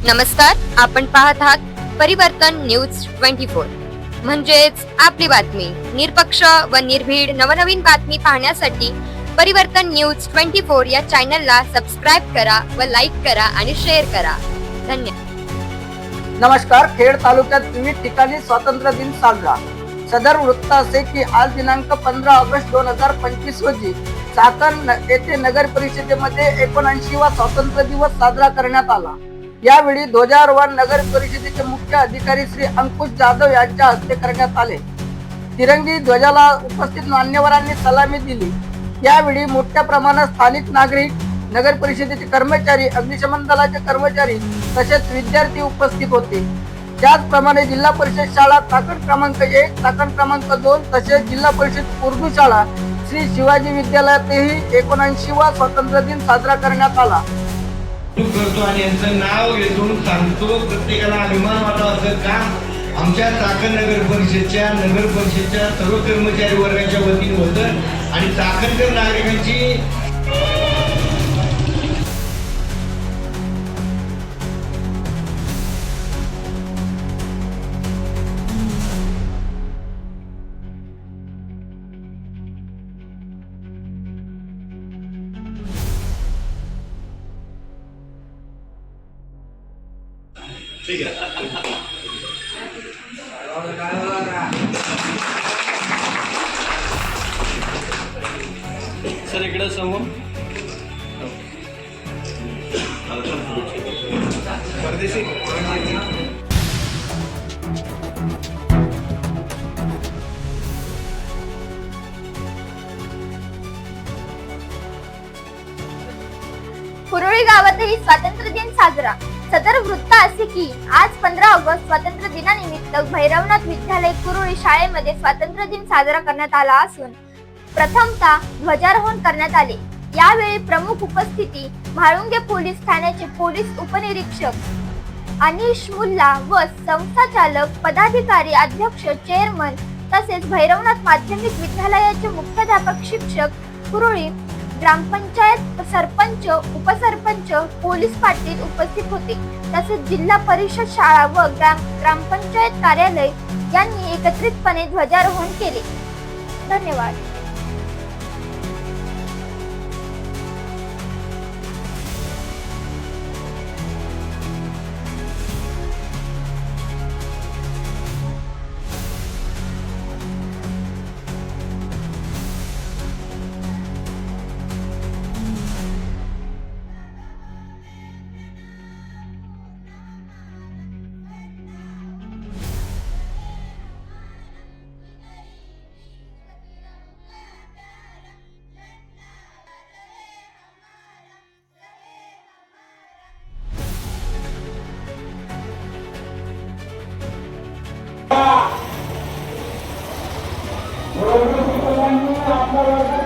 नमस्कार, आपण पाहत आहात परिवर्तन न्यूज 24 म्हणजेच आपली बातमी। निरपक्ष व निर्भीड नवनवीन बातमी पाहण्यासाठी परिवर्तन न्यूज 24 या चॅनलला सबस्क्राइब करा व लाईक करा आणि शेअर करा। धन्यवाद। नमस्कार। खेड तालुक्यात विविध ठिकाणी स्वातंत्र्य दिन साजरा। सदर वृत्त असे की आज दिनांक 15 ऑगस्ट 2025 रोजी चाकण येथे नगर परिषदेमध्ये 79वा स्वातंत्र्य दिवस साजरा करण्यात आला। यावेळी ध्वजारोहण नगर परिषदेचे मुख्य अधिकारी श्री अंकुश जाधव यांच्या हस्ते करण्यात आले। तिरंगी ध्वजाला उपस्थित मान्यवरांनी सलामी दिली। यावेळी मोठ्या प्रमाणात स्थानिक नागरिक, नगर परिषदेचे कर्मचारी, अग्निशमन दलाचे कर्मचारी तसेच विद्यार्थी उपस्थित होते। त्याचप्रमाणे जिल्हा परिषद शाळा चाकण क्रमांक 1, चाकण क्रमांक 2 तसेच जिल्हा परिषद उर्दू शाळा श्री शिवाजी विद्यालयातही 79वा स्वातंत्र्य दिन साजरा करण्यात आला। करतो आणि यांचं नाव घेऊन सांगतो, प्रत्येकाला अभिमान वाटावा असं काम आमच्या चाकण नगर परिषदच्या सर्व कर्मचारी वर्गाच्या वतीने होतं आणि चाकणकर नागरिकांची ठीक है सर इकडे समोर परदेशी कुरोळी गावातही स्वातंत्र्य दिन साजरा। सदर वृत्त असे की आज 15 ऑगस्ट स्वातंत्र्य दिनानिमित्त भैरवनाथ विद्यालय कुरोळी शाळेमध्ये स्वातंत्र्य दिन साजरा करण्यात आला असून प्रथमतः ध्वजारोहण करण्यात आले। यावेळी प्रमुख उपस्थिती म्हाळुंगे पोलीस ठाण्याचे पोलीस उपनिरीक्षक अनिश मुल्ला व संस्थाचालक, पदाधिकारी, अध्यक्ष, चेअरमन तसेच भैरवनाथ माध्यमिक विद्यालयाचे मुख्याध्यापक, शिक्षक, कुरोळी ग्रामपंचायत सरपंच, उपसरपंच, पोलीस पाटील उपस्थित होते। तसेच जिल्हा परिषद शाळा व ग्रामपंचायत कार्यालय यांनी एकत्रितपणे ध्वजारोहण केले। धन्यवाद। आपल्या